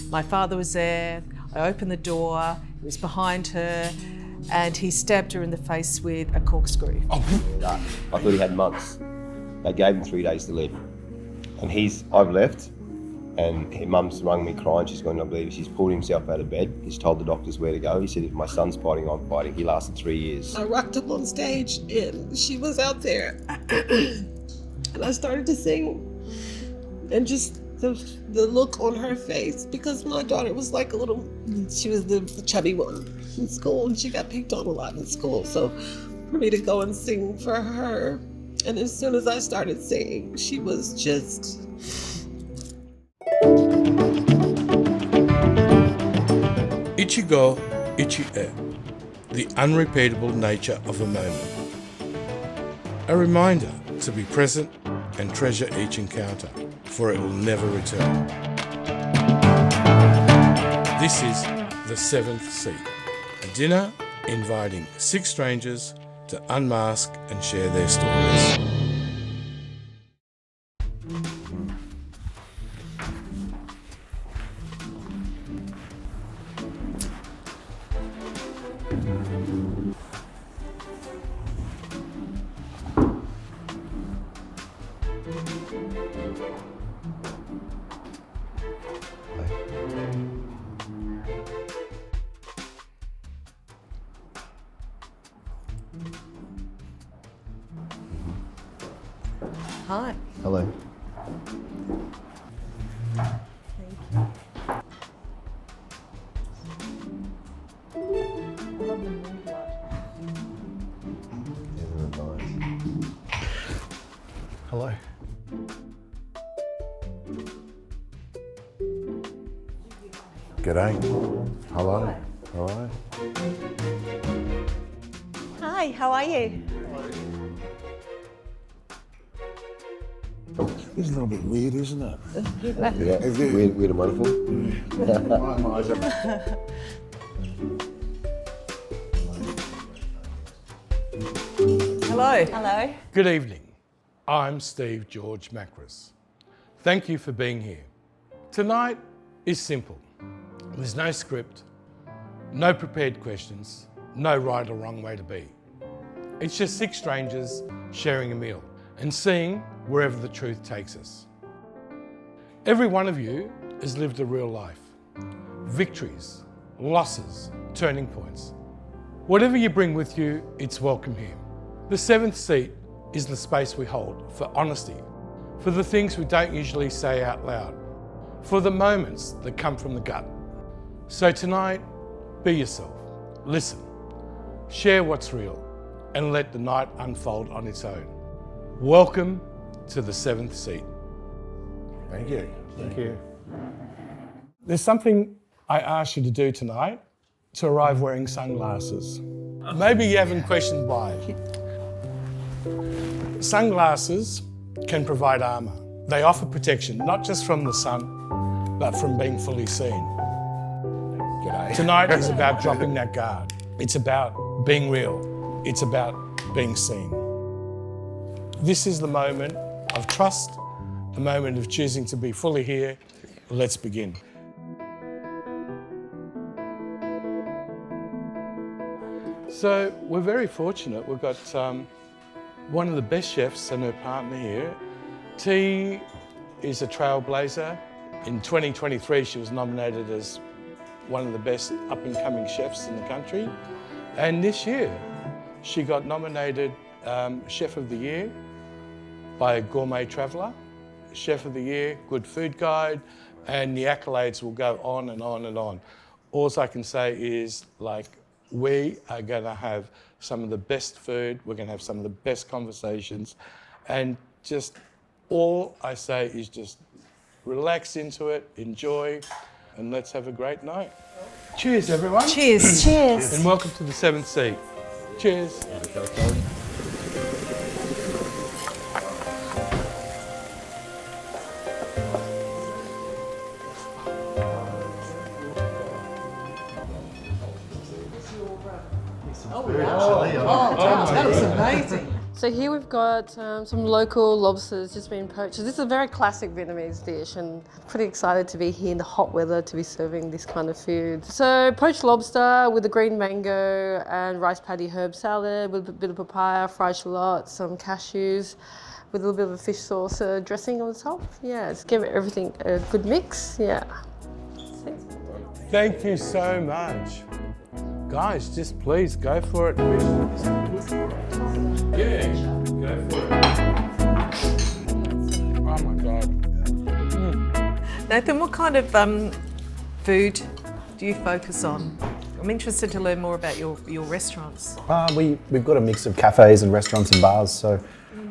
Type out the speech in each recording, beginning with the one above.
My father was there. I opened the door, he was behind her, and he stabbed her in the face with a corkscrew. I thought he had months. They gave him 3 days to live. And I've left, and Mum's rung me crying. She's going, I believe she's pulled himself out of bed. He's told the doctors where to go. He said, if my son's fighting, I'm fighting. He lasted 3 years. I rocked up on stage and she was out there. And I started to sing. And just the look on her face, because my daughter was like she was the chubby one in school, and she got picked on a lot in school. So for me to go and sing for her, and as soon as I started singing, she was just... Ichigo Ichi-e, the unrepeatable nature of a moment. A reminder to be present and treasure each encounter, for it will never return. This is The Seventh Seat, a dinner inviting 6 strangers to unmask and share their stories. Hi. Hello. Hello. G'day. Hello. All right. Hi, how are you? It's a little bit weird, isn't it? Yeah, weird and wonderful. Hello. Hello. Good evening. I'm Steve George Macris. Thank you for being here. Tonight is simple. There's no script, no prepared questions, no right or wrong way to be. It's just 6 strangers sharing a meal and seeing wherever the truth takes us. Every one of you has lived a real life. Victories, losses, turning points. Whatever you bring with you, it's welcome here. The 7th seat is the space we hold for honesty, for the things we don't usually say out loud, for the moments that come from the gut. So tonight, be yourself, listen, share what's real, and let the night unfold on its own. Welcome to the 7th seat. Thank you. Thank you. There's something I asked you to do tonight, to arrive wearing sunglasses. Maybe you haven't questioned why. Sunglasses can provide armour. They offer protection, not just from the sun, but from being fully seen. G'day. Tonight is about dropping that guard. It's about being real. It's about being seen. This is the moment of trust, the moment of choosing to be fully here. Let's begin. So we're very fortunate. We've got one of the best chefs and her partner here. T is a trailblazer. In 2023, she was nominated as one of the best up-and-coming chefs in the country. And this year, she got nominated Chef of the Year by Gourmet Traveller, Chef of the Year, Good Food Guide, and the accolades will go on and on and on. All I can say is, like, we are going to have some of the best food, we're going to have some of the best conversations, and just all I say is just relax into it, enjoy, and let's have a great night. Cheers, everyone. Cheers. Cheers. And welcome to the 7th seat. Cheers. That was amazing. So here we've got some local lobsters just being poached. This is a very classic Vietnamese dish, and pretty excited to be here in the hot weather to be serving this kind of food. So poached lobster with a green mango and rice paddy herb salad with a bit of papaya, fried shallot, some cashews, with a little bit of a fish sauce dressing on the top. Yeah, just give everything a good mix. Yeah. Thank you so much. Guys, just please go for it. Yeah, go for it. Oh my God. Nathan, what kind of food do you focus on? I'm interested to learn more about your restaurants. We've got a mix of cafes and restaurants and bars. So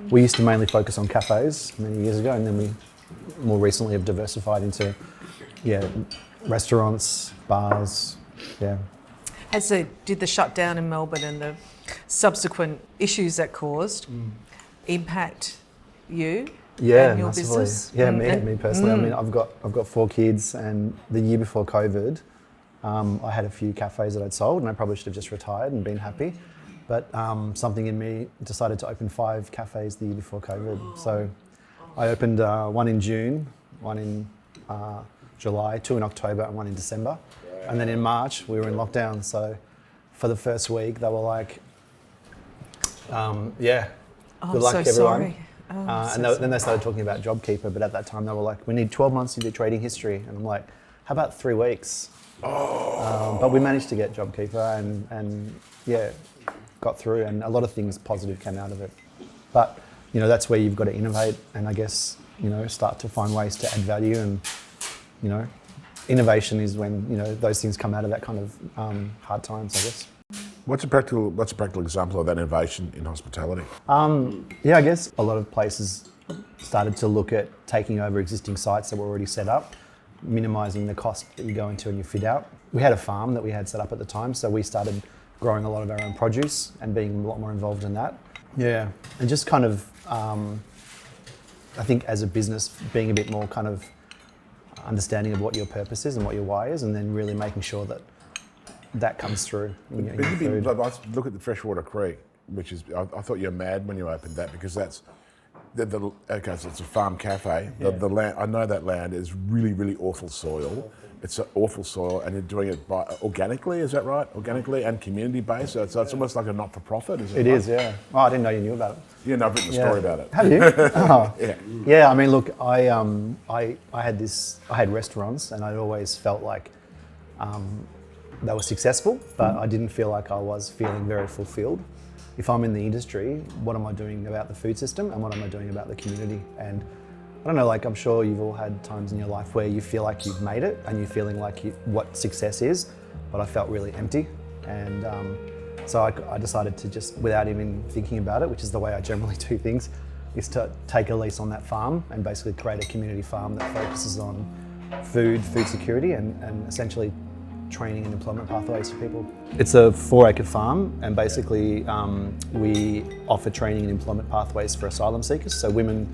we used to mainly focus on cafes many years ago, and then we more recently have diversified into restaurants, bars. Yeah. Did the shutdown in Melbourne and the subsequent issues that caused impact you and your massively. business? Yeah, me personally. I mean, I've got 4 kids, and the year before COVID, I had a few cafes that I'd sold, and I probably should have just retired and been happy. But something in me decided to open 5 cafes the year before COVID. So I opened one in June, one in July, 2 in October, and 1 in December. And then in March, we were in lockdown. So for the first week, they were like, good luck, everyone. Sorry. And then they started talking about JobKeeper, but at that time they were like, we need 12 months of your trading history. And I'm like, how about 3 weeks? But we managed to get JobKeeper and got through, and a lot of things positive came out of it. But, that's where you've got to innovate and I guess, start to find ways to add value, and, innovation is when, those things come out of that kind of hard times, I guess. What's a practical example of that innovation in hospitality? I guess a lot of places started to look at taking over existing sites that were already set up, minimising the cost that you go into and you fit out. We had a farm that we had set up at the time, so we started growing a lot of our own produce and being a lot more involved in that. Yeah, and just kind of, I think as a business, being a bit more kind of understanding of what your purpose is and what your why is, and then really making sure that that comes through in your food. I look at the Freshwater Creek, which is, I thought you were mad when you opened that, because that's, okay, so it's a farm cafe. Yeah. The land, I know that land is really, really awful soil. It's an awful soil, and you're doing it organically, is that right? Organically and community-based, so it's almost like a not-for-profit, is it? It is, yeah. Oh, I didn't know you knew about it. Yeah, no, I've written a story about it. Have you? Oh. Yeah. Yeah, I mean, look, I had restaurants, and I always felt like they were successful, but I didn't feel like I was feeling very fulfilled. If I'm in the industry, what am I doing about the food system, and what am I doing about the community? And I don't know, like, I'm sure you've all had times in your life where you feel like you've made it and you're feeling like what success is, but I felt really empty. And so I decided to just, without even thinking about it, which is the way I generally do things, is to take a lease on that farm and basically create a community farm that focuses on food security, and essentially training and employment pathways for people. It's a 4-acre farm, and basically we offer training and employment pathways for asylum seekers. So women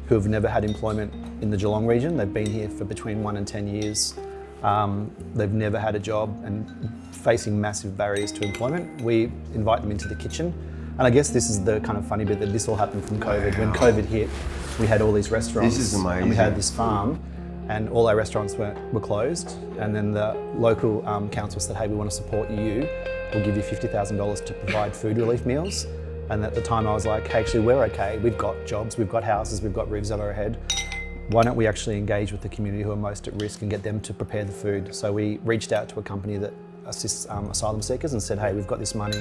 who have never had employment in the Geelong region, they've been here for between 1 and 10 years. They've never had a job and facing massive barriers to employment. We invite them into the kitchen. And I guess this is the kind of funny bit, that this all happened from COVID. When COVID hit, we had all these restaurants. This is amazing. And we had this farm, and all our restaurants were closed. And then the local council said, hey, we want to support you. We'll give you $50,000 to provide food relief meals. And at the time I was like, hey, actually, we're okay. We've got jobs, we've got houses, we've got roofs over our head. Why don't we actually engage with the community who are most at risk and get them to prepare the food? So we reached out to a company that assists asylum seekers and said, hey, we've got this money.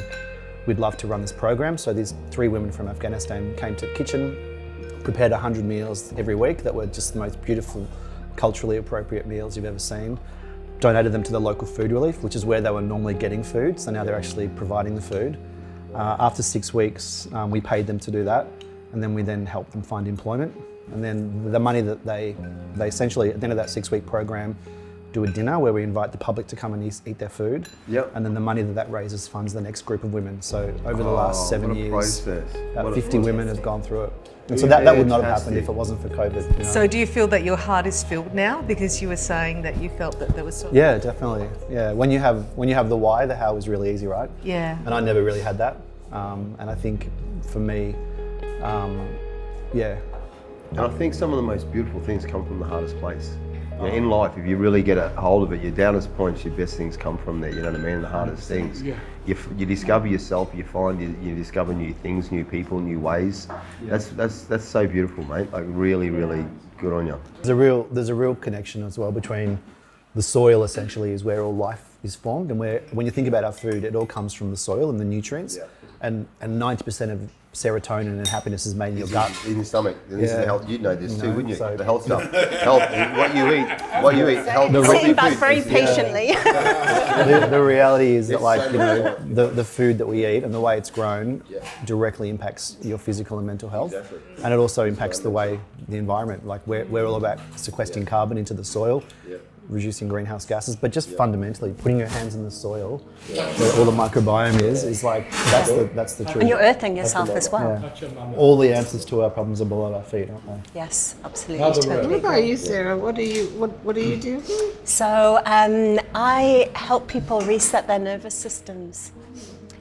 We'd love to run this program. So these 3 women from Afghanistan came to the kitchen, prepared 100 meals every week that were just the most beautiful, culturally appropriate meals you've ever seen. Donated them to the local food relief, which is where they were normally getting food. So now they're actually providing the food. After 6 weeks, we paid them to do that, and then we helped them find employment. And then the money that they essentially, at the end of that 6-week program, do a dinner where we invite the public to come and eat their food. Yep. And then the money that raises funds the next group of women. So over the last 7 years, about 50 women have gone through it. And so that would not have happened if it wasn't for COVID. You know? So do you feel that your heart is filled now, because you were saying that you felt that there was sort of... Yeah, definitely. Yeah, when you have the why, the how is really easy, right? Yeah. And I never really had that. And I think for me, Yeah. And I think some of the most beautiful things come from the hardest place. You know, in life, if you really get a hold of it, your downest points, your best things come from there. You know what I mean? The hardest things. Yeah. You discover yourself. You find you discover new things, new people, new ways. That's so beautiful, mate. Like really, really good on you. There's a real connection as well between the soil. Essentially, is where all life is formed, and when you think about our food, it all comes from the soil and the nutrients. Yeah. And 90% of serotonin and happiness is made in your gut. In your stomach. And this is the health. You'd know this too, wouldn't you? so- The health stuff. Health. What you eat. Health. Saying that food. very patiently. The reality is that, It's like, so you know, the food that we eat and the way it's grown directly impacts your physical and mental health. Exactly. And it also impacts the way the environment, like we're all about sequestering carbon into the soil, reducing greenhouse gases, but just fundamentally putting your hands in the soil, where all the microbiome is like, that's the truth. And you're earthing yourself as well. Yeah. All the answers to our problems are below our feet, aren't they? Yes, absolutely. Another Totally. What about you, Sarah? What do you do? So I help people reset their nervous systems.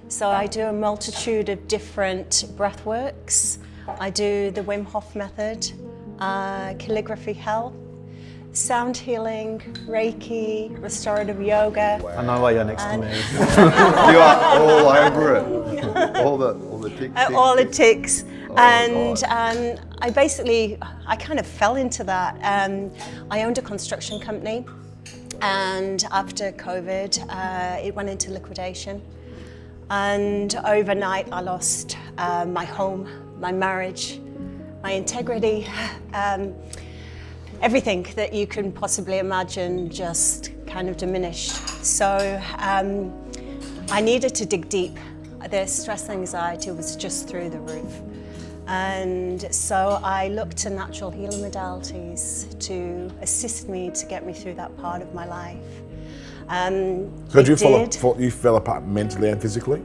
So I do a multitude of different breath works. I do the Wim Hof method, calligraphy health, sound healing, Reiki, restorative yoga. I know why you're next to me. You are all over it. All the tick. All it takes. Oh, And I kind of fell into that. I owned a construction company, and after COVID, it went into liquidation. And overnight, I lost my home, my marriage, my integrity, everything that you can possibly imagine just kind of diminished. So I needed to dig deep. The stress anxiety was just through the roof. And so I looked to natural healing modalities to assist me to get me through that part of my life. So you fell apart mentally and physically?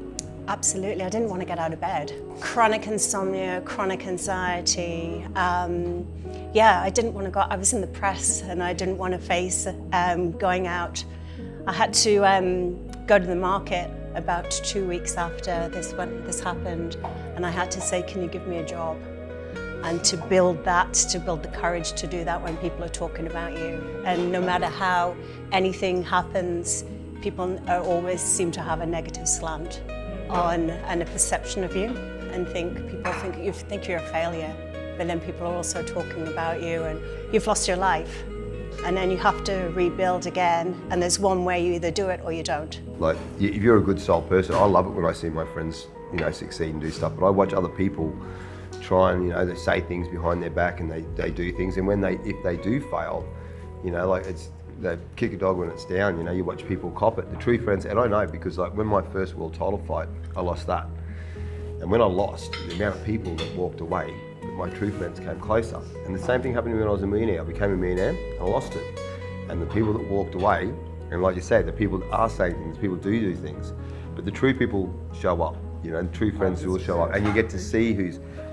Absolutely, I didn't want to get out of bed. Chronic insomnia, chronic anxiety. I didn't want to go. I was in the press and I didn't want to face going out. I had to go to the market about 2 weeks after this happened, and I had to say, can you give me a job? And to build the courage to do that when people are talking about you. And no matter how anything happens, people always seem to have a negative slant on and a perception of you, and people think you're a failure, but then people are also talking about you and you've lost your life, and then you have to rebuild again, and there's one way: you either do it or you don't. Like, if you're a good soul person, I love it when I see my friends, succeed and do stuff, but I watch other people try and, they say things behind their back and they do things, and if they do fail, they kick a dog when it's down, you watch people cop it. The true friends, and I know because when my first world title fight, I lost that. And when I lost, the amount of people that walked away, my true friends came closer. And the same thing happened to me when I was a millionaire. I became a millionaire, I lost it. And the people that walked away, and like you say, the people that are saying things, people do things, but the true people show up, and true friends will show up, and you get to see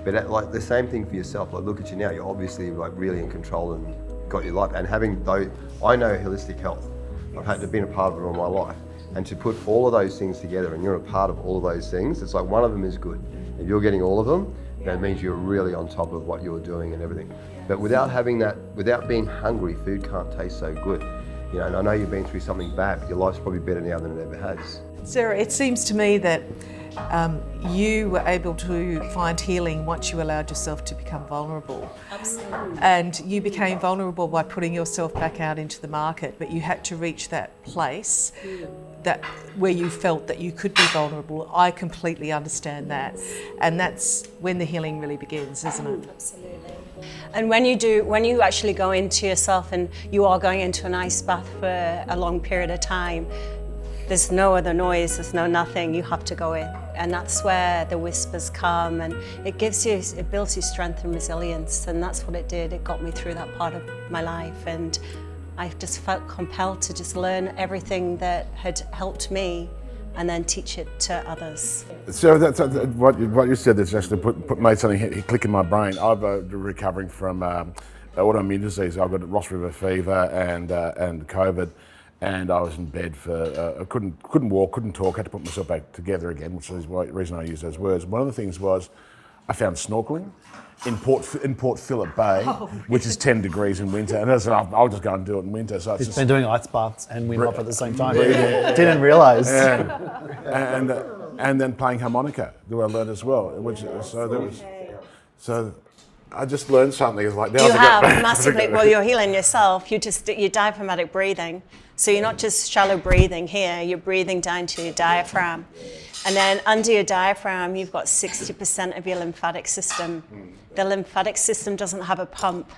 but the same thing for yourself. Look at you now, you're obviously really in control and got your life, and I know holistic health. I've had to been a part of it all my life, and to put all of those things together, and you're a part of all of those things. It's like one of them is good. If you're getting all of them, that means you're really on top of what you're doing and everything. But without being hungry, food can't taste so good. And I know you've been through something bad, but your life's probably better now than it ever has. Sarah, it seems to me that you were able to find healing once you allowed yourself to become vulnerable. Absolutely. And you became vulnerable by putting yourself back out into the market, but you had to reach that place where you felt that you could be vulnerable. I completely understand that. And that's when the healing really begins, isn't it? Absolutely. And when you actually go into yourself and you are going into an ice bath for a long period of time, there's no other noise, there's no nothing, you have to go in. And that's where the whispers come, and it builds you strength and resilience, and that's what it did. It got me through that part of my life, and I just felt compelled to just learn everything that had helped me and then teach it to others. So what you said is actually made something click in my brain. I've been recovering from autoimmune disease. I've got Ross River fever and COVID, and I was in bed for I couldn't walk, couldn't talk, had to put myself back together again, which is the reason I use those words. One of the things was I found snorkeling in Port Phillip Bay, which is 10 degrees in winter, and I said, I'll just go and do it in winter. So it's He's been doing ice baths and wind up at the same time. Didn't realise. And then playing harmonica, that I learned as well. So I just learned something. It's like now You have massively, well, you're healing yourself. You diaphragmatic breathing. So you're not just shallow breathing here, you're breathing down to your diaphragm. And then under your diaphragm, you've got 60% of your lymphatic system. The lymphatic system doesn't have a pump,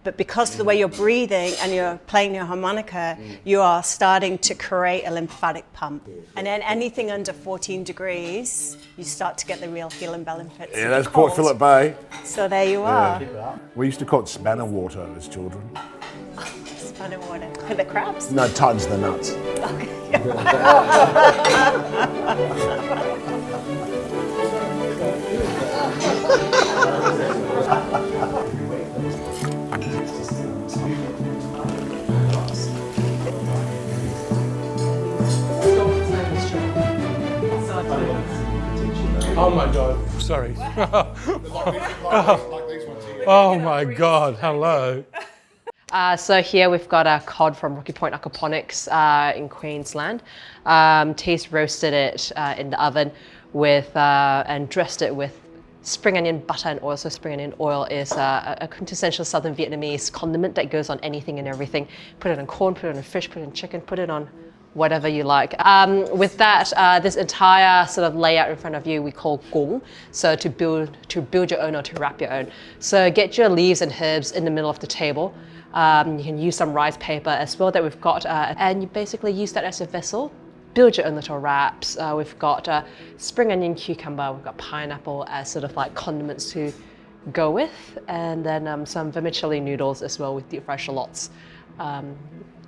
but because of the way you're breathing and you're playing your harmonica, you are starting to create a lymphatic pump. And then anything under 14 degrees, you start to get the real healing benefits. Yeah, that's Port Phillip Bay. So there you are. We used to call it spanner water as children. Spanner water. For the crabs? No, tightens the nuts. Oh my God, sorry. Oh my God, hello. So here we've got a cod from Rocky Point Aquaponics in Queensland. Taste roasted it in the oven with and dressed it with spring onion butter and oil. So spring onion oil is a quintessential Southern Vietnamese condiment that goes on anything and everything. Put it on corn, put it on fish, put it on chicken, put it on whatever you like. With that, this entire sort of layout in front of you we call gong. So to build your own or to wrap your own. So get your leaves and herbs in the middle of the table. You can use some rice paper as well that we've got, and you basically use that as a vessel. Build your own little wraps. We've got spring onion, cucumber, we've got pineapple as sort of like condiments to go with, and then some vermicelli noodles as well with deep fried shallots.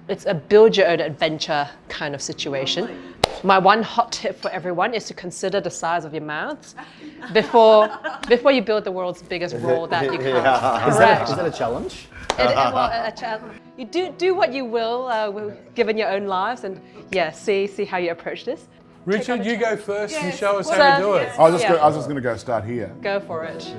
It's a build your own adventure kind of situation. My one hot tip for everyone is to consider the size of your mouths before you build the world's biggest roll that you can't. Is that a challenge? You do what you will, given your own lives, and see how you approach this. Richard, you go first and show us how you do it. I was just going to go start here. Go for it.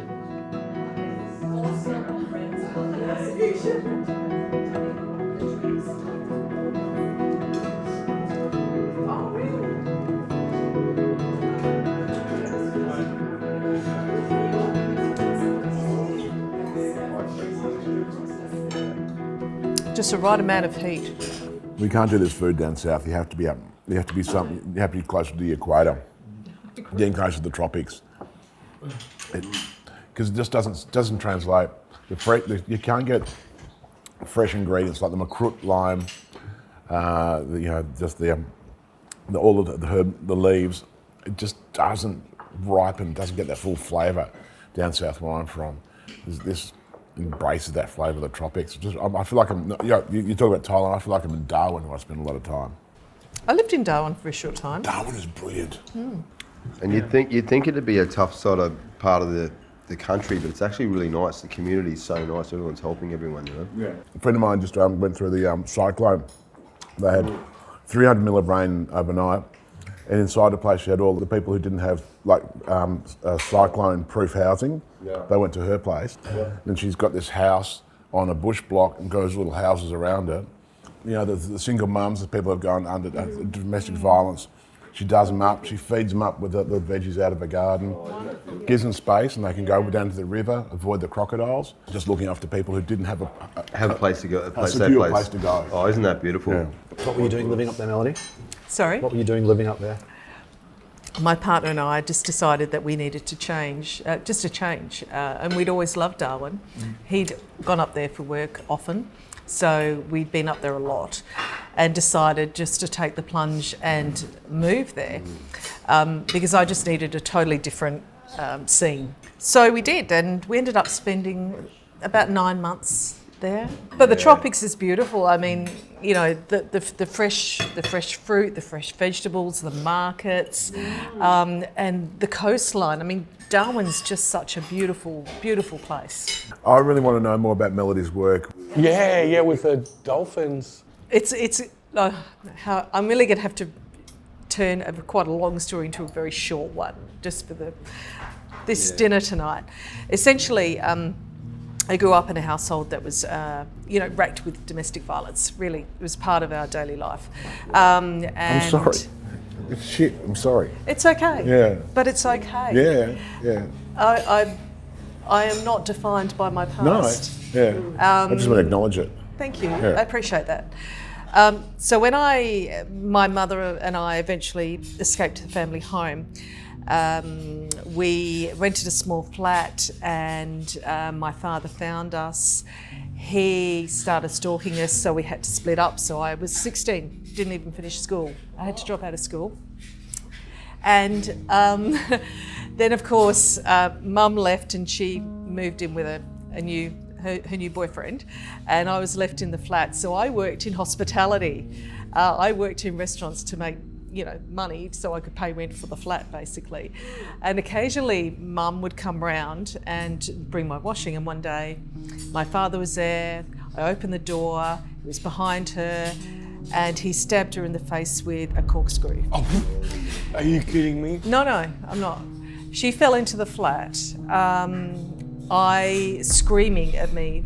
Just the right amount of heat. We can't do this food down south. You have to be up. You have to be closer to the equator, getting closer to the tropics. Because it just doesn't translate. You can't get fresh ingredients like the macroot lime, just all of the herb, the leaves. It just doesn't ripen. Doesn't get that full flavour down south where I'm from. This embraces that flavour of the tropics. I feel like you talk about Thailand, I feel like I'm in Darwin where I spend a lot of time. I lived in Darwin for a short time. Darwin is brilliant. And you'd think it'd be a tough sort of part of the country, but it's actually really nice. The community's so nice. Everyone's helping everyone, you know? Yeah. A friend of mine just went through the cyclone. They had 300 mil of rain overnight, and inside the place she had all the people who didn't have cyclone-proof housing. Yeah. They went to her place, and she's got this house on a bush block and goes little houses around it. You know, the single mums, the people who have gone under domestic violence. She does them up, she feeds them up with the veggies out of her garden, gives them space, and they can go down to the river, avoid the crocodiles. Just looking after people who didn't have a place to go, a secure place to go. Oh, isn't that beautiful? Yeah. What were you doing living up there, Melody? Sorry? What were you doing living up there? My partner and I just decided that we needed to change, and we'd always loved Darwin. He'd gone up there for work often, so we'd been up there a lot and decided just to take the plunge and move there because I just needed a totally different scene. So we did, and we ended up spending about 9 months there. But the tropics is beautiful. I mean, you know, the fresh fruit, the fresh vegetables, the markets, and the coastline. I mean, Darwin's just such a beautiful, beautiful place. I really want to know more about Melody's work. Yeah, with the dolphins. I'm really going to have to turn quite a long story into a very short one, just for the this dinner tonight. Essentially, I grew up in a household that was, racked with domestic violence. Really, it was part of our daily life. And I'm sorry. Shit, I'm sorry. It's okay. Yeah. But it's okay. Yeah. I am not defined by my No, past. yeah. I just want to acknowledge it. Thank you. Yeah. I appreciate that. So when my mother and I eventually escaped to the family home, we rented a small flat, and my father found us. He started stalking us, so we had to split up. So I was 16, didn't even finish school. I had to drop out of school. And then, of course, Mum left, and she moved in with her new boyfriend, and I was left in the flat. So I worked in hospitality. I worked in restaurants to make money so I could pay rent for the flat, basically. And occasionally Mum would come round and bring my washing, and one day my father was there. I opened the door, he was behind her, and he stabbed her in the face with a corkscrew. Oh, are you kidding me? No, I'm not. She fell into the flat, screaming at me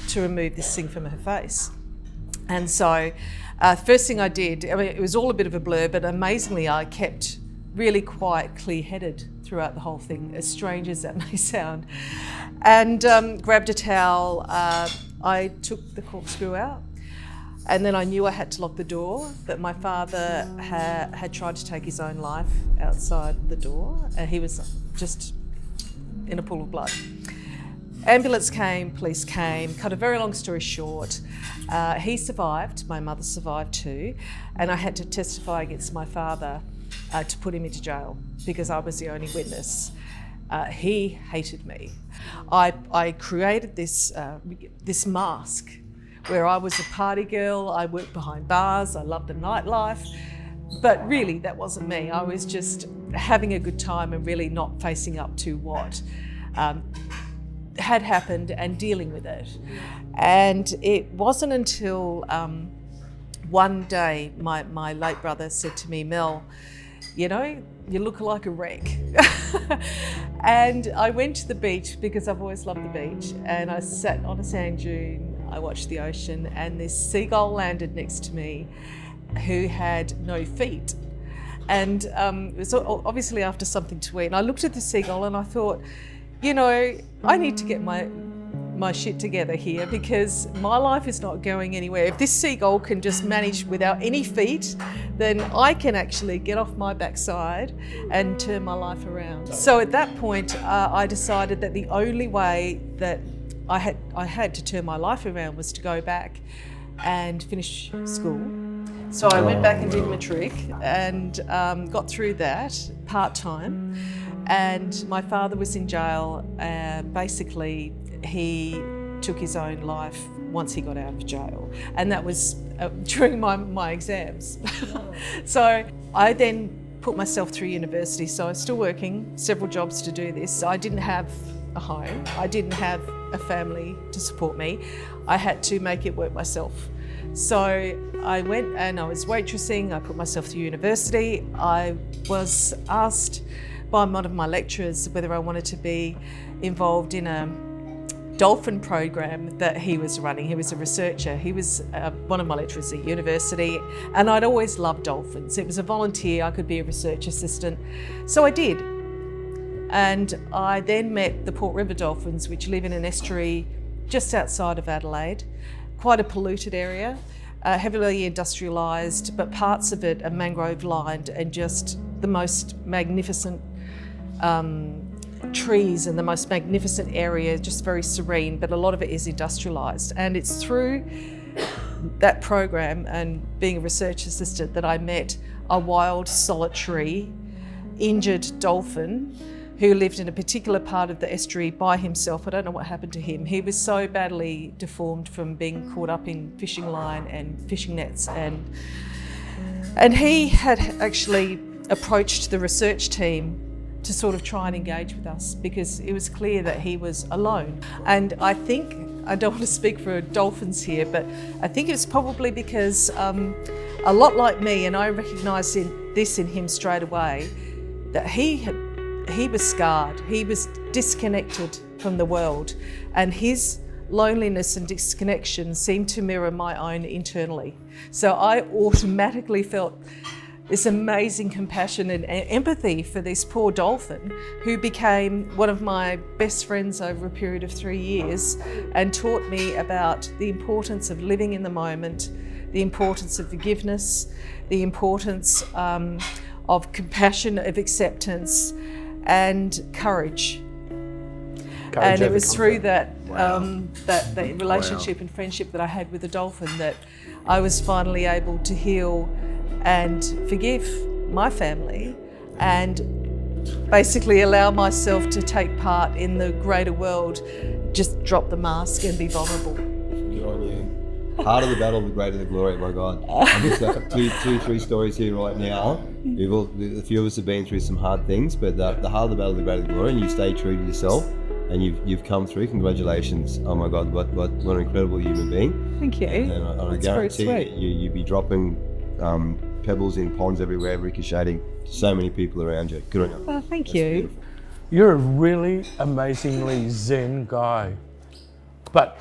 to remove this thing from her face. And so first thing I did, it was all a bit of a blur, but amazingly I kept really quite clear-headed throughout the whole thing, as strange as that may sound. And grabbed a towel, I took the corkscrew out, and then I knew I had to lock the door, but my father had tried to take his own life outside the door, and he was just in a pool of blood. Ambulance came, police came. Cut a very long story short, he survived, my mother survived too, and I had to testify against my father to put him into jail because I was the only witness. He hated me. I created this mask where I was a party girl, I worked behind bars, I loved the nightlife, but really that wasn't me. I was just having a good time and really not facing up to what had happened and dealing with it. And it wasn't until one day my late brother said to me, Mel, you look like a wreck. And I went to the beach because I've always loved the beach, and I sat on a sand dune, I watched the ocean, and this seagull landed next to me who had no feet. And it was obviously after something to eat, and I looked at the seagull and I thought, I need to get my shit together here because my life is not going anywhere. If this seagull can just manage without any feet, then I can actually get off my backside and turn my life around. So at that point, I decided that the only way that I had to turn my life around was to go back and finish school. So I went back and did matric and got through that part-time. And my father was in jail, and basically he took his own life once he got out of jail. And that was during my exams. So I then put myself through university. So I was still working several jobs to do this. I didn't have a home. I didn't have a family to support me. I had to make it work myself. So I went and I was waitressing. I put myself through university. I was asked by one of my lecturers whether I wanted to be involved in a dolphin program that he was running. He was a researcher. He was one of my lecturers at university, and I'd always loved dolphins. It was a volunteer. I could be a research assistant. So I did. And I then met the Port River dolphins, which live in an estuary just outside of Adelaide, quite a polluted area, heavily industrialised, but parts of it are mangrove lined and just the most magnificent trees and the most magnificent area, just very serene, but a lot of it is industrialised. And it's through that program and being a research assistant that I met a wild, solitary, injured dolphin who lived in a particular part of the estuary by himself. I don't know what happened to him. He was so badly deformed from being caught up in fishing line and fishing nets, and he had actually approached the research team to sort of try and engage with us because it was clear that he was alone. And I think, I don't want to speak for dolphins here, but I think it's probably because a lot like me, and I recognised this in him straight away, that he he was scarred. He was disconnected from the world, and his loneliness and disconnection seemed to mirror my own internally. So I automatically felt this amazing compassion and empathy for this poor dolphin who became one of my best friends over a period of 3 years and taught me about the importance of living in the moment, the importance of forgiveness, the importance of compassion, of acceptance, and courage. And it was through that that relationship and friendship that I had with the dolphin that I was finally able to heal and forgive my family and basically allow myself to take part in the greater world, just drop the mask and be vulnerable. Good on you. Harder the battle, the greater the glory, my God. I've got two, 3 stories here right now. A few of us have been through some hard things, but the harder the battle, the greater the glory, and you stay true to yourself. And you've come through. Congratulations! Oh my God, what an incredible human being! Thank you. And I guarantee you'd be dropping pebbles in ponds everywhere, ricocheting to so many people around you. Good on you. Well, thank That's you. beautiful. You're a really amazingly zen guy, but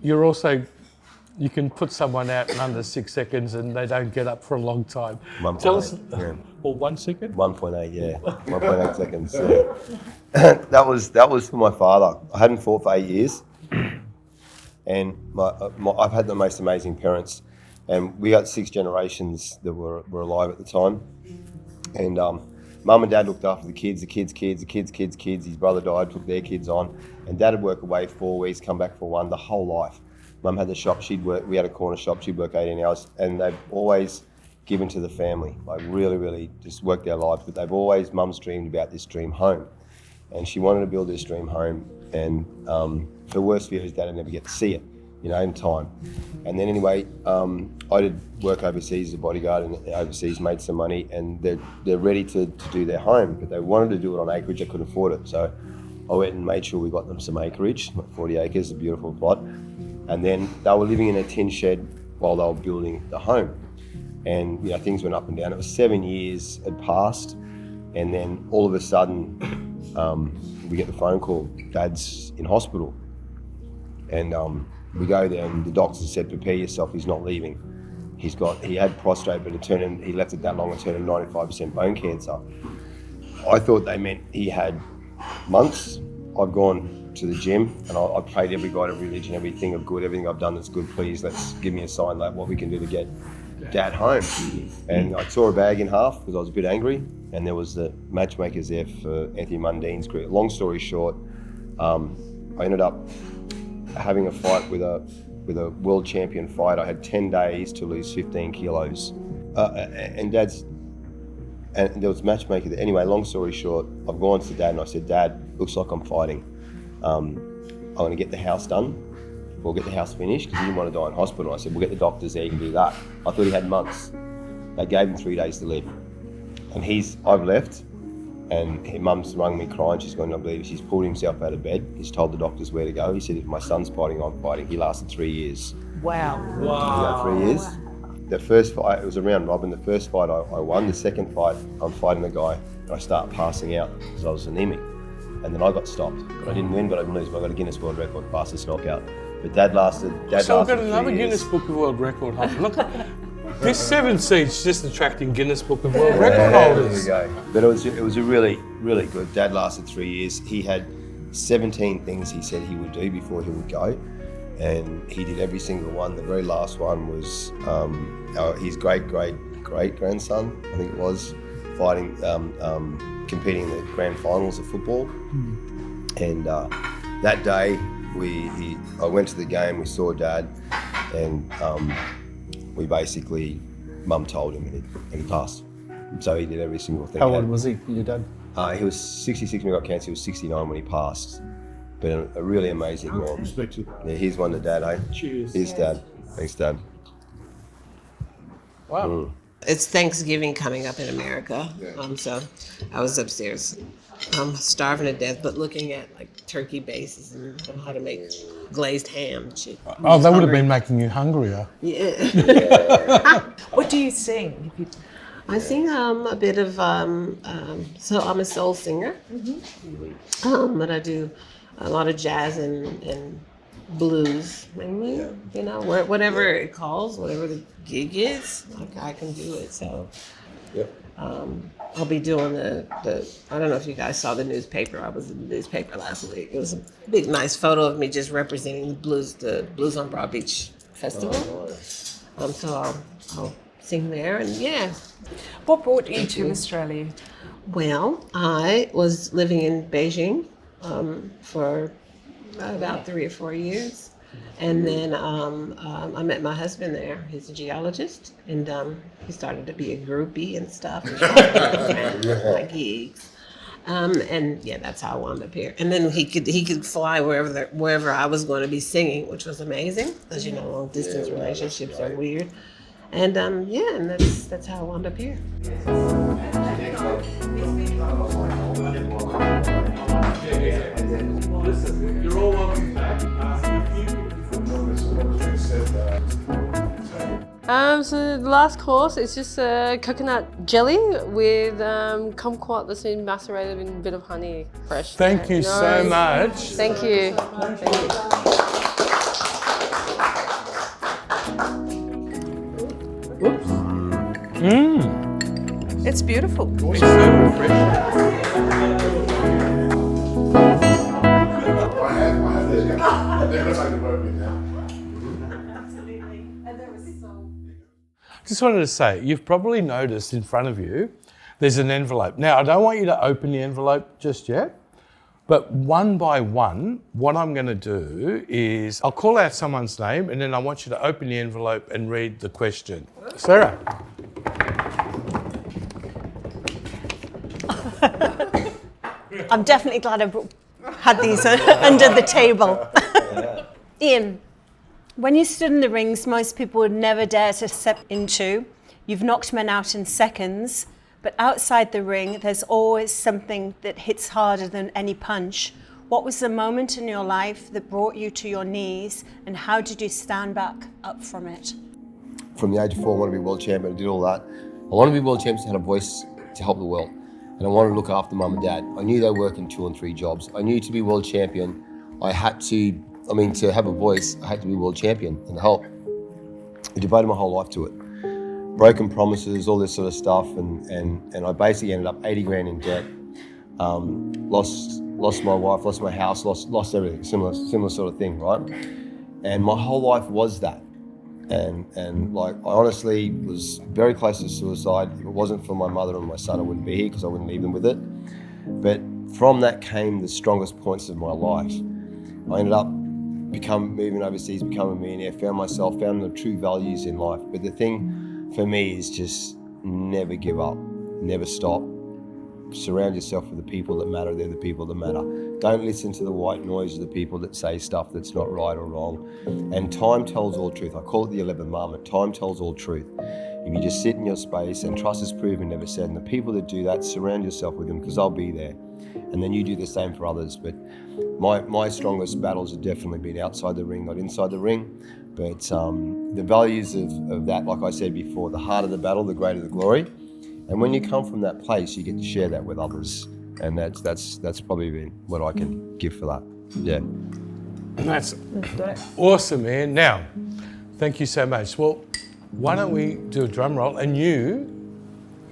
you're also, you can put someone out in under 6 seconds and they don't get up for a long time. Tell us, or 1 second? 1.8, yeah. 1.8 seconds. Yeah. that was for my father. I hadn't fought for 8 years, and I've had the most amazing parents, and we got 6 generations that were alive at the time, and Mum and Dad looked after the kids. His brother died, took their kids on, and Dad would work away 4 weeks, come back for 1, the whole life. Mum had the shop, she'd work, we had a corner shop, she'd work 18 hours, and they've always given to the family, like really just worked their lives, but they've always, Mum's dreamed about this dream home. And she wanted to build this dream home, and her worst fear is Dad would never get to see it, in time. And then anyway, I did work overseas as a bodyguard, and overseas made some money, and they're ready to do their home, but they wanted to do it on acreage, I couldn't afford it. So I went and made sure we got them some acreage, 40 acres, a beautiful plot. And then they were living in a tin shed while they were building the home. And things went up and down. It was 7 years had passed, and then all of a sudden, we get the phone call, Dad's in hospital. And we go there, and the doctors said, prepare yourself, he's not leaving. He had prostate, but he left it that long, it turned into 95% bone cancer. I thought they meant he had months. I've gone to the gym, and I prayed every God, every religion, everything of good, everything I've done that's good, please, let's give me a sign, like what we can do to get Dad home. And I tore a bag in half because I was a bit angry, and there was the matchmakers there for Anthony Mundine's career. Long story short, I ended up having a fight with a world champion fight. I had 10 days to lose 15 kilos. And there was a matchmaker there. Anyway, long story short, I've gone to Dad and I said, Dad, looks like I'm fighting. I'm going to get the house done. We'll get the house finished because he didn't want to die in hospital. I said, we'll get the doctors there, you can do that. I thought he had months. They gave him 3 days to live. And I've left, and his mum's rung me crying. She's going, I believe she's pulled himself out of bed. He's told the doctors where to go. He said, if my son's fighting, I'm fighting. He lasted 3 years. Wow. He got 3 years. The first fight, it was a round robin. The first fight I won. The second fight, I'm fighting the guy, and I start passing out because I was anemic. And then I got stopped. I didn't win, but I didn't lose. But I got a Guinness World Record, fastest knockout. But Dad lasted. So I've got another Guinness Book of World Record holder. Look, this 7 seats just attracting Guinness Book of World Record holders. There we go. But it was a really good. Dad lasted 3 years. He had 17 things he said he would do before he would go, and he did every single one. The very last one was his great grandson, I think it was, fighting, competing in the grand finals of football. And that day, I went to the game. We saw Dad, and we basically, Mum told him, and he passed. So he did every single thing. How old was he, your dad? He was 66 when he got cancer. He was 69 when he passed. But a really amazing man. Yeah, here's one to Dad, eh? Cheers. Here's Dad. Thanks, Dad. Wow. It's Thanksgiving coming up in America, so I was upstairs, starving to death, but looking at like turkey bases and how to make glazed ham. Shit. Oh, that would have been making you hungrier. Yeah. What do you sing? I sing a bit of, so I'm a soul singer, but I do a lot of jazz and blues mainly, you know, whatever it calls, whatever the gig is, I can do it. So Yep. I'll be doing the I don't know if you guys saw the newspaper. I was in the newspaper last week. It was a big, nice photo of me just representing the Blues on Broad Beach Festival. So I'll sing there, and yeah. What brought you to Australia? Well, I was living in Beijing for about 3 or 4 years. And then I met my husband there. He's a geologist, and he started to be a groupie and stuff. And my gigs, and yeah, that's how I wound up here. And then he could fly wherever I was going to be singing, which was amazing, because you know long distance relationships are weird. And yeah, and that's how I wound up here. Listen, you're all welcome back. So the last course is just coconut jelly with kumquat that's been macerated in a bit of honey, fresh. Thank you so much. Thank you. It's beautiful. It's so refreshing. Just wanted to say, you've probably noticed in front of you, there's an envelope. Now, I don't want you to open the envelope just yet, but one by one, what I'm going to do is I'll call out someone's name and then I want you to open the envelope and read the question. Sarah. I'm definitely glad I had these under the table. Ian, when you stood in the rings, most people would never dare to step into. You've knocked men out in seconds, but outside the ring, there's always something that hits harder than any punch. What was the moment in your life that brought you to your knees, and how did you stand back up from it? From the age of 4, I wanted to be world champion. I did all that. I wanted to be world champion to have a voice to help the world. And I wanted to look after mum and dad. I knew they were working 2 and 3 jobs. I knew to be world champion, to have a voice, I had to be world champion and help. I devoted my whole life to it. Broken promises, all this sort of stuff, and I basically ended up 80 grand in debt. Lost my wife, lost my house, lost everything, similar sort of thing, right? And my whole life was that. And like, I honestly was very close to suicide. If it wasn't for my mother and my son, I wouldn't be here because I wouldn't leave them with it. But from that came the strongest points of my life. I ended up moving overseas, becoming a millionaire, found the true values in life. But the thing for me is just never give up, never stop. Surround yourself with the people that matter. They're the people that matter. Don't listen to the white noise of the people that say stuff that's not right or wrong. And time tells all truth. I call it the 11th commandment. Time tells all truth. If you just sit in your space, and trust is proven, never said. And the people that do that, surround yourself with them, because I'll be there. And then you do the same for others. But my strongest battles have definitely been outside the ring, not inside the ring. But the values of that, like I said before, the harder the battle, the greater the glory. And when you come from that place, you get to share that with others. And that's probably been what I can give for that. Yeah. That's awesome, man. Now, thank you so much. Well, why don't we do a drum roll and you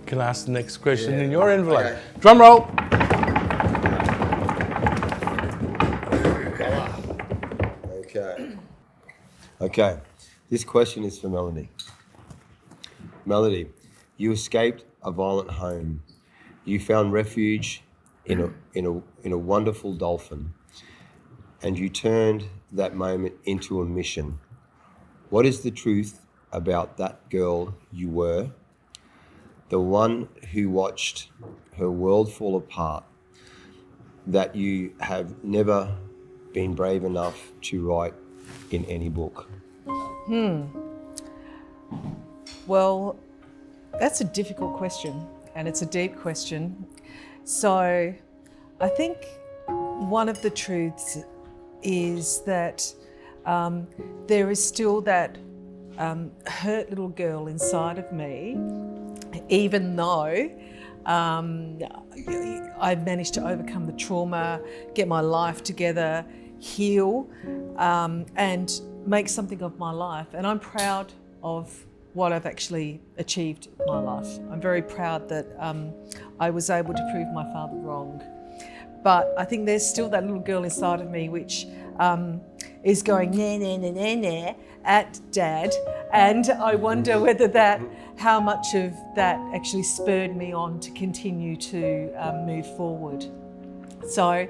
can ask the next question in your envelope. Okay. Drum roll. Okay. This question is for Melody. Melody, you escaped a violent home. You found refuge in a wonderful dolphin, and you turned that moment into a mission. What is the truth about that girl you were, the one who watched her world fall apart, that you have never been brave enough to write in any book? Well, that's a difficult question, and it's a deep question. So I think one of the truths is that there is still that hurt little girl inside of me, even though I've managed to overcome the trauma, get my life together, heal, and make something of my life. And I'm proud of what I've actually achieved in my life. I'm very proud that I was able to prove my father wrong. But I think there's still that little girl inside of me which is going nah, nah, nah, nah, nah at Dad. And I wonder whether how much of that actually spurred me on to continue to move forward. So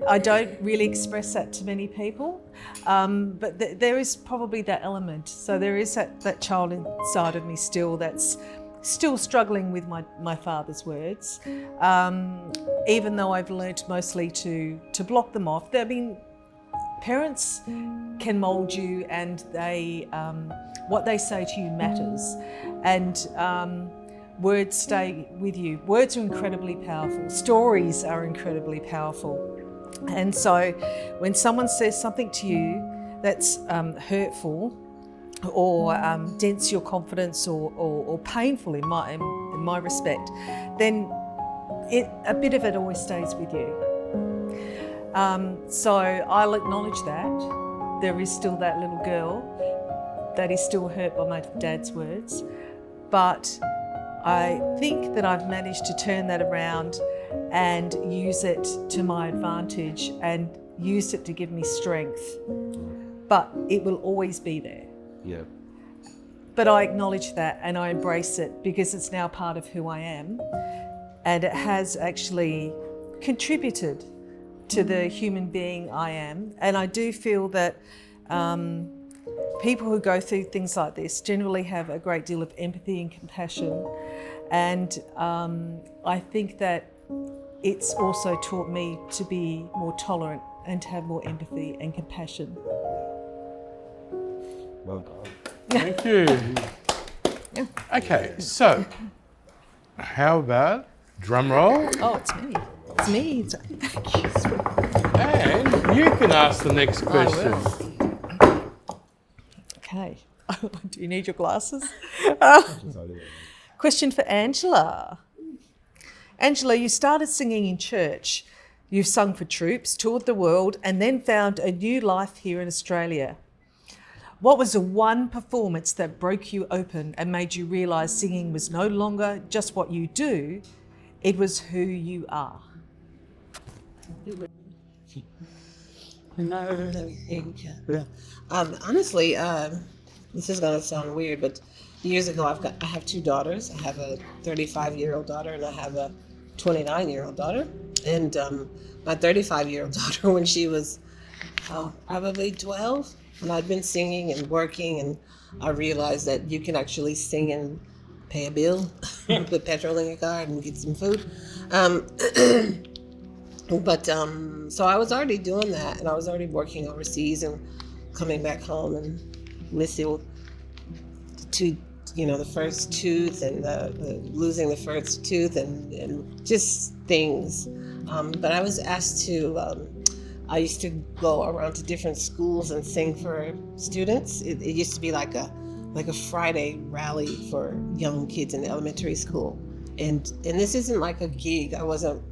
I don't really express that to many people, but there is probably that element. So there is that child inside of me still that's still struggling with my father's words, even though I've learnt mostly to block them off. I mean, parents can mould you, and what they say to you matters, and words stay with you. Words are incredibly powerful. Stories are incredibly powerful. And so when someone says something to you that's hurtful or dents your confidence or painful in my respect, then a bit of it always stays with you. So I'll acknowledge that. There is still that little girl that is still hurt by my dad's words, but I think that I've managed to turn that around and use it to my advantage and use it to give me strength. But it will always be there. Yeah. But I acknowledge that and I embrace it because it's now part of who I am, and it has actually contributed to the human being I am. And I do feel that people who go through things like this generally have a great deal of empathy and compassion. And I think that it's also taught me to be more tolerant and to have more empathy and compassion. Well done. Thank you. Yeah. Okay, so how about drum roll? Oh, it's me. It's me. Thank you. And you can ask the next question. Okay. Do you need your glasses? Question for Angela. Angela, you started singing in church. You've sung for troops, toured the world, and then found a new life here in Australia. What was the one performance that broke you open and made you realise singing was no longer just what you do, it was who you are? Honestly, this is gonna sound weird, but years ago I have two daughters. I have a 35-year-old daughter and I have a 29-year-old daughter. And my 35-year-old daughter, when she was probably 12, and I'd been singing and working, and I realized that you can actually sing and pay a bill, put petrol in your car and get some food. So I was already doing that, and I was already working overseas and coming back home and missing the first tooth and losing the first tooth and just things. But I was asked to, I used to go around to different schools and sing for students. It used to be like a Friday rally for young kids in elementary school. And this isn't like a gig. It wasn't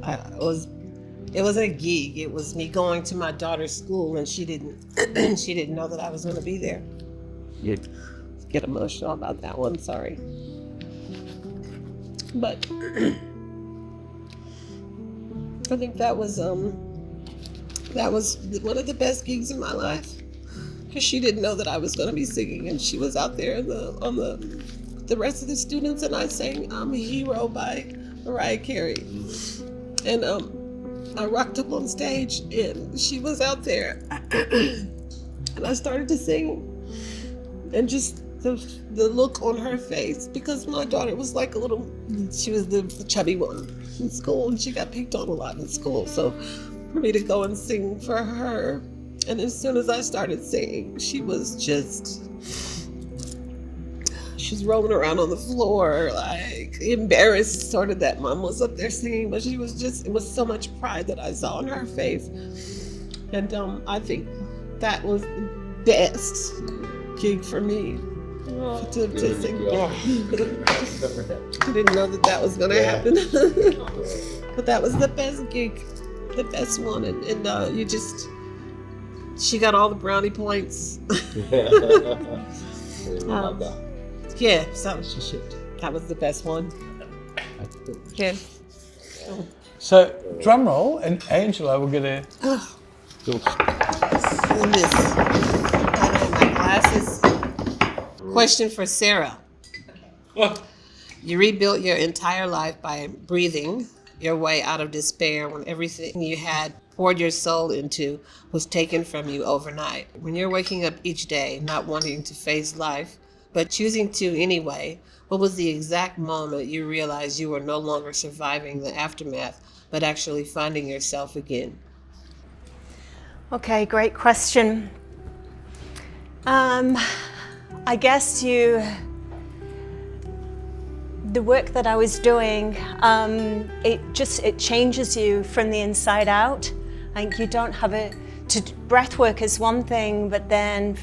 a gig. It was me going to my daughter's school, and she didn't know that I was going to be there. You get emotional about that one, sorry. But I think that was one of the best gigs in my life, because she didn't know that I was going to be singing, and she was out there on the rest of the students, and I sang "I'm a Hero" by Mariah Carey, and I rocked up on stage, and she was out there, and I started to sing, and just the look on her face, because my daughter was like she was the chubby one in school, and she got picked on a lot in school, so for me to go and sing for her, and as soon as I started singing, she was rolling around on the floor, like embarrassed sort of that Mom was up there singing, but it was so much pride that I saw on her face. And I think that was the best gig for me. to sing. I didn't know that was going to happen. But that was the best gig, the best one. And you just, she got all the brownie points. Yeah, so that was the best one. Yeah. So, drum roll, and Angela will get a... Goodness. I know my glasses. Question for Sarah. You rebuilt your entire life by breathing your way out of despair when everything you had poured your soul into was taken from you overnight. When you're waking up each day not wanting to face life, but choosing to anyway, what was the exact moment you realized you were no longer surviving the aftermath, but actually finding yourself again? Okay, great question. I guess the work that I was doing, it changes you from the inside out. Like you don't have breath work is one thing, but then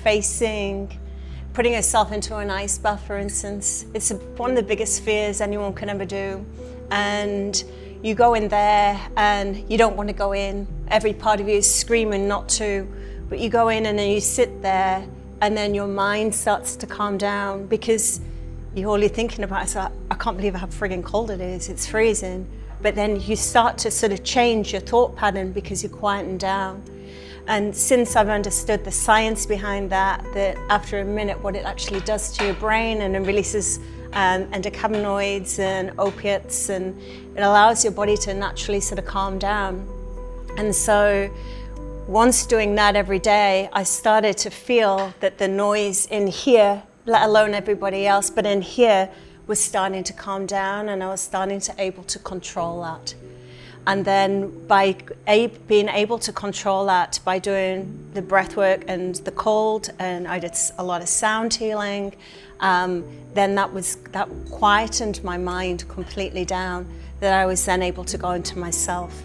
putting yourself into an ice bath, for instance, it's one of the biggest fears anyone can ever do. And you go in there and you don't want to go in. Every part of you is screaming not to, but you go in and then you sit there and then your mind starts to calm down because you're only thinking about it. So I can't believe how friggin' cold it is. It's freezing. But then you start to sort of change your thought pattern because you're quieting down. And since I've understood the science behind that after a minute, what it actually does to your brain, and it releases endocannabinoids and opiates, and it allows your body to naturally sort of calm down. And so once doing that every day, I started to feel that the noise in here, let alone everybody else, but in here was starting to calm down, and I was starting to able to control that. And then by being able to control that by doing the breath work and the cold, and I did a lot of sound healing, then that quietened my mind completely down, that I was then able to go into myself.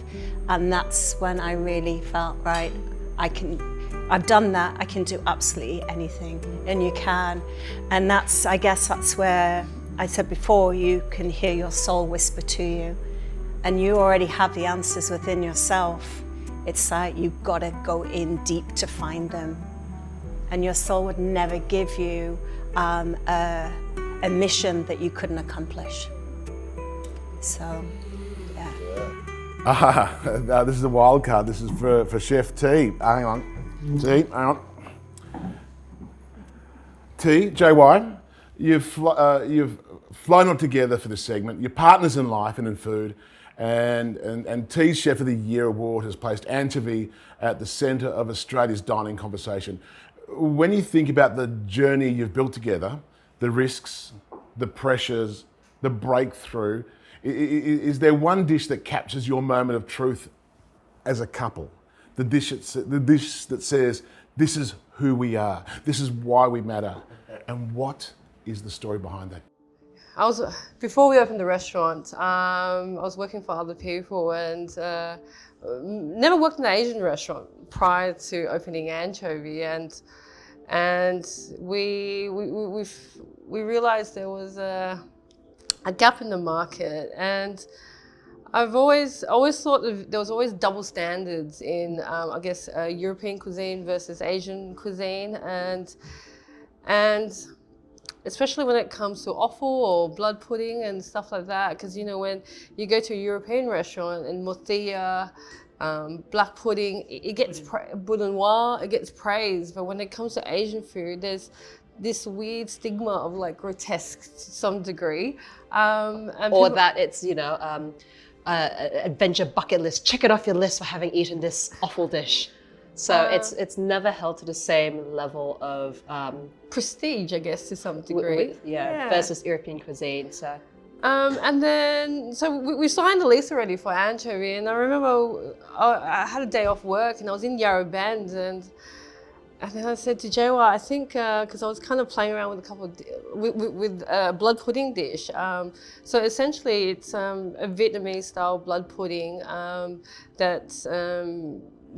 And that's when I really felt, right, I've done that, I can do absolutely anything, and you can. And I guess that's where I said before, you can hear your soul whisper to you. And you already have the answers within yourself. It's like you've got to go in deep to find them. And your soul would never give you a mission that you couldn't accomplish. So, yeah. This is a wild card. This is for Chef T. Hang on. T, hang on. T, JY, you've flown all together for this segment. Your partners in life and in food. And T's Chef of the Year award has placed anchovy at the centre of Australia's dining conversation. When you think about the journey you've built together, the risks, the pressures, the breakthrough, is there one dish that captures your moment of truth as a couple? The dish that says, this is who we are, this is why we matter, and what is the story behind that? Before we opened the restaurant, I was working for other people, and never worked in an Asian restaurant prior to opening Anchovy, and we realized there was a gap in the market, and I've always thought there was always double standards in I guess European cuisine versus Asian cuisine, and especially when it comes to offal or blood pudding and stuff like that, because when you go to a European restaurant and morcilla, black pudding, it gets boudin noir, it gets praised, but when it comes to Asian food, there's this weird stigma of like grotesque to some degree, or that it's adventure bucket list. Check it off your list for having eaten this awful dish. So it's never held to the same level of prestige, I guess, to some degree. Versus European cuisine. So. And then, we signed the lease already for Anchovy, and I remember I had a day off work and I was in Yarra Bend, and then I said to JY, I think, because I was kind of playing around with a couple with a blood pudding dish. So essentially it's a Vietnamese style blood pudding that's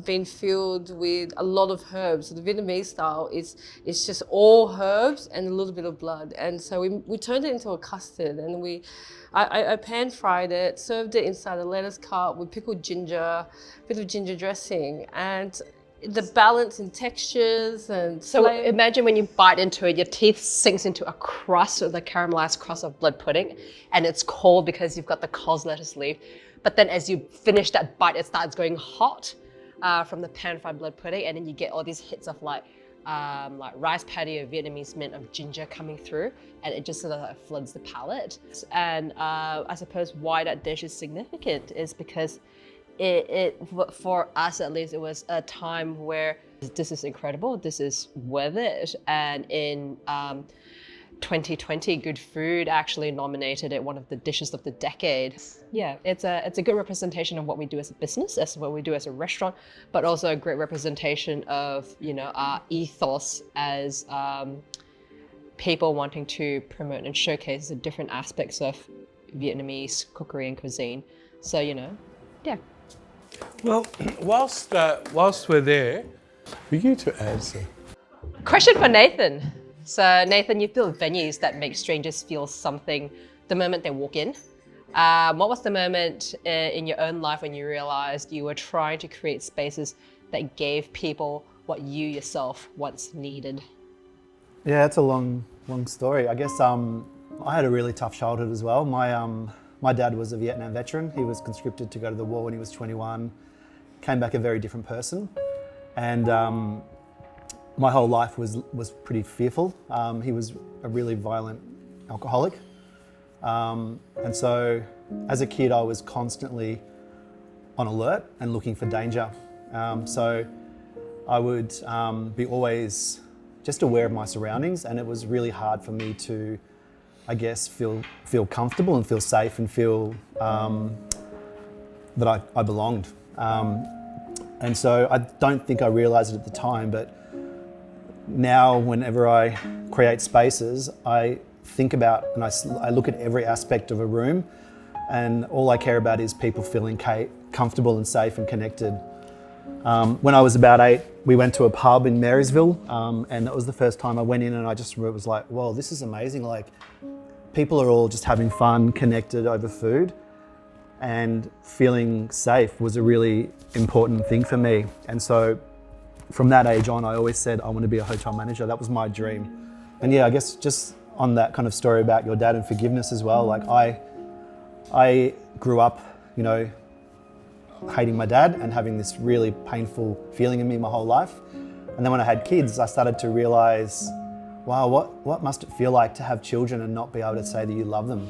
been filled with a lot of herbs. So the Vietnamese style is just all herbs and a little bit of blood. And so we turned it into a custard, and I pan fried it, served it inside a lettuce cup with pickled ginger, a bit of ginger dressing, and the balance in textures and So flavor. imagine when you bite into it, your teeth sinks into a crust, or the caramelized crust of blood pudding, and it's cold because you've got the cos lettuce leaf. But then as you finish that bite, it starts going hot from the pan-fried blood pudding, and then you get all these hits of like rice patty or Vietnamese mint of ginger coming through, and it just sort of like floods the palate. And I suppose why that dish is significant is because it for us at least, it was a time where this is incredible, this is worth it. And in 2020, Good Food actually nominated it one of the dishes of the decade. Yeah, it's a good representation of what we do as a business, as what we do as a restaurant, but also a great representation of, you know, our ethos as people wanting to promote and showcase the different aspects of Vietnamese cookery and cuisine. So, you know, yeah. Well, whilst we're there, for you to answer. Question for Nathan. So Nathan, you've built venues that make strangers feel something the moment they walk in. What was the moment in your own life when you realized you were trying to create spaces that gave people what you yourself once needed? Yeah, it's a long story. I guess I had a really tough childhood as well. My dad was a Vietnam veteran. He was conscripted to go to the war when he was 21, came back a very different person. And my whole life was pretty fearful. He was a really violent alcoholic. And so as a kid, I was constantly on alert and looking for danger. So I would be always just aware of my surroundings, and it was really hard for me to, I guess, feel comfortable and feel safe and feel that I belonged. And so I don't think I realized it at the time, but now whenever I create spaces, I think about and I look at every aspect of a room, and all I care about is people feeling comfortable and safe and connected. When I was about 8, we went to a pub in Marysville, and that was the first time I went in, and I just was like, whoa, this is amazing. Like, people are all just having fun, connected over food, and feeling safe was a really important thing for me. And so from that age on, I always said I want to be a hotel manager. That was my dream. And yeah, I guess just on that kind of story about your dad and forgiveness as well, like I grew up, you know, hating my dad and having this really painful feeling in me my whole life. And then when I had kids, I started to realize, wow, what must it feel like to have children and not be able to say that you love them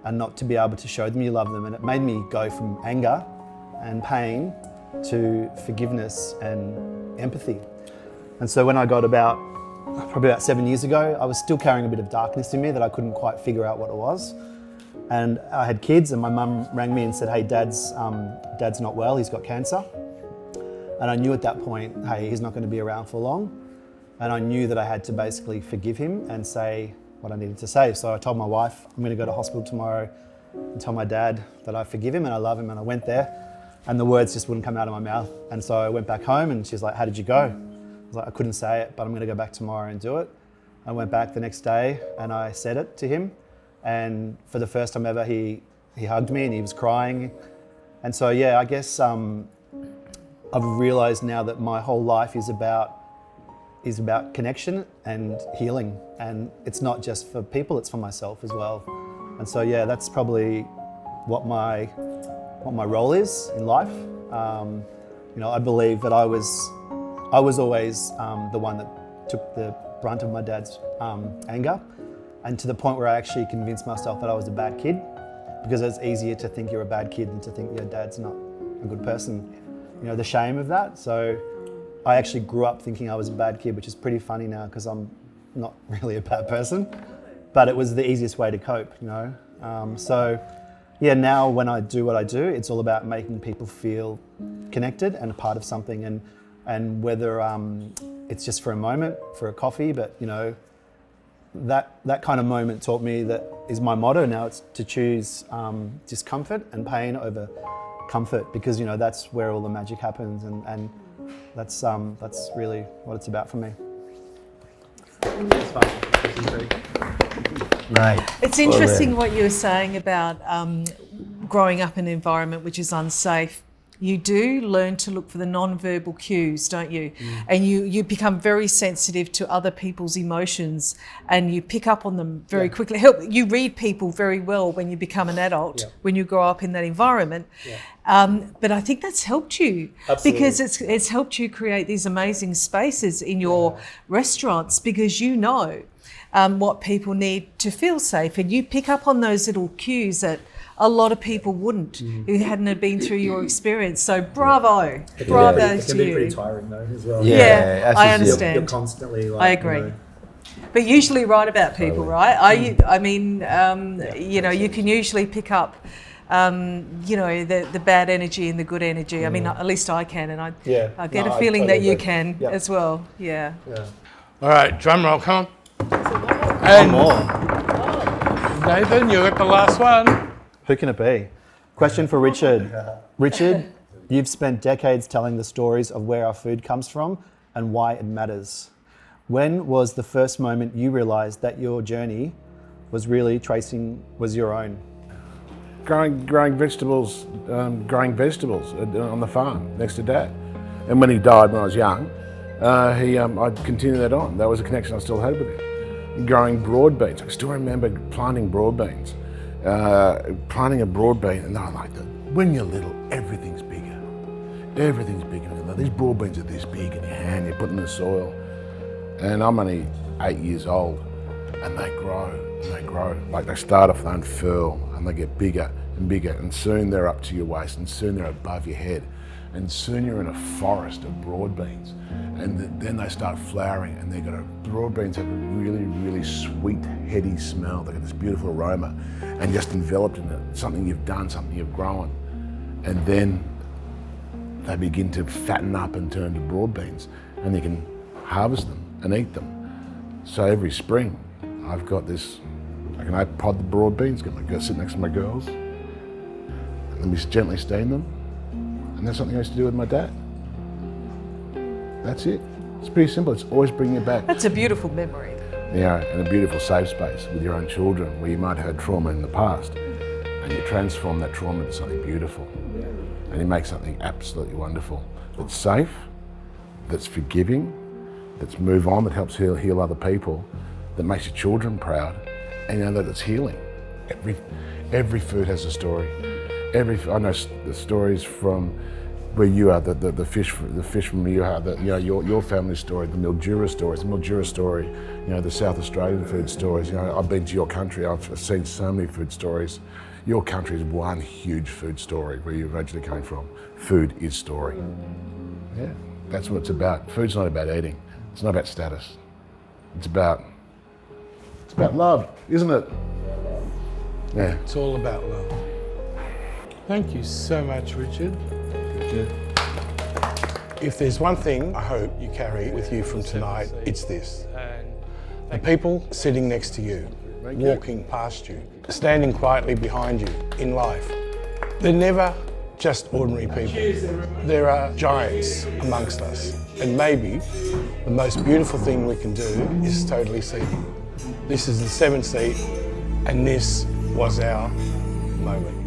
and not to be able to show them you love them. And it made me go from anger and pain to forgiveness and empathy. And so when I got probably about 7 years ago, I was still carrying a bit of darkness in me that I couldn't quite figure out what it was. And I had kids, and my mum rang me and said, hey, Dad's not well, he's got cancer. And I knew at that point, hey, he's not going to be around for long. And I knew that I had to basically forgive him and say what I needed to say. So I told my wife, I'm going to go to hospital tomorrow and tell my dad that I forgive him and I love him. And I went there, and the words just wouldn't come out of my mouth. And so I went back home, and she's like, how did you go? I was like, I couldn't say it, but I'm going to go back tomorrow and do it. I went back the next day and I said it to him. And for the first time ever, he hugged me and he was crying. And so, yeah, I guess I've realized now that my whole life is about connection and healing. And it's not just for people, it's for myself as well. And so, yeah, that's probably what my role is in life. You know, I believe that I was always the one that took the brunt of my dad's anger, and to the point where I actually convinced myself that I was a bad kid, because it's easier to think you're a bad kid than to think your dad's not a good person. You know, the shame of that. So I actually grew up thinking I was a bad kid, which is pretty funny now because I'm not really a bad person, but it was the easiest way to cope, you know. So yeah, now when I do what I do, it's all about making people feel connected and a part of something, and whether it's just for a moment, for a coffee, but you know, that kind of moment taught me that is my motto now. It's to choose discomfort and pain over comfort, because you know that's where all the magic happens, and that's really what it's about for me. Mate. It's interesting what you were saying about growing up in an environment which is unsafe. You do learn to look for the non-verbal cues, don't you? And you become very sensitive to other people's emotions, and you pick up on them very quickly. You read people very well when you become an adult, when you grow up in that environment. But I think that's helped you. Absolutely. Because it's helped you create these amazing spaces in your restaurants, because you know what people need to feel safe, and you pick up on those little cues that a lot of people wouldn't, who hadn't been through your experience. So bravo It can to be you. pretty tiring though as well. Yeah, I understand. You're constantly like, I agree. you know, But usually right about people, right? I mean, you know, you can usually pick up, you know, the bad energy and the good energy. I mean, at least I can, and I get a feeling that you can as well. Yeah. All right, drum roll, come on. And Nathan, you got the last one. Who can it be? Question for Richard. Richard, you've spent decades telling the stories of where our food comes from and why it matters. When was the first moment you realised that your journey was your own? Growing vegetables on the farm next to Dad. And when he died when I was young, I'd continue that on. That was a connection I still had with him. Growing broad beans. I still remember planting broad beans. Planting a broad bean, and I like that. When you're little, everything's bigger. Everything's bigger. These broad beans are this big in your hand, you put them in the soil. And I'm only 8 years old, and they grow, and they grow. Like they start off, they unfurl, and they get bigger and bigger, and soon they're up to your waist, and soon they're above your head. And soon you're in a forest of broad beans. And then they start flowering, and broad beans have a really, really sweet, heady smell. They've got this beautiful aroma, and just enveloped in it, something you've done, something you've grown. And then they begin to fatten up and turn to broad beans, and you can harvest them and eat them. So every spring, I've got this, I can pod the broad beans, get my girls, sit next to my girls, and then we gently steam them. And that's something I used to do with my dad. That's it. It's pretty simple. It's always bringing it back. That's a beautiful memory. Yeah, and a beautiful safe space with your own children where you might have had trauma in the past, and you transform that trauma into something beautiful. And you make something absolutely wonderful. That's safe, that's forgiving, that's move on, that helps heal other people, that makes your children proud, and you know that it's healing. Every food has a story. I know the stories from where you are, the fish from you are, your family story, the Mildura story, you know, the South Australian food stories. You know, I've been to your country, I've seen so many food stories. Your country is one huge food story where you originally came from. Food is story. Yeah, that's what it's about. Food's not about eating. It's not about status. It's about love, isn't it? Yeah. It's all about love. Thank you so much, Richard. If there's one thing I hope you carry with you from tonight, it's this. The people sitting next to you, walking past you, standing quietly behind you in life, they're never just ordinary people. There are giants amongst us. And maybe the most beautiful thing we can do is totally see them. This is the 7th seat, and this was our moment.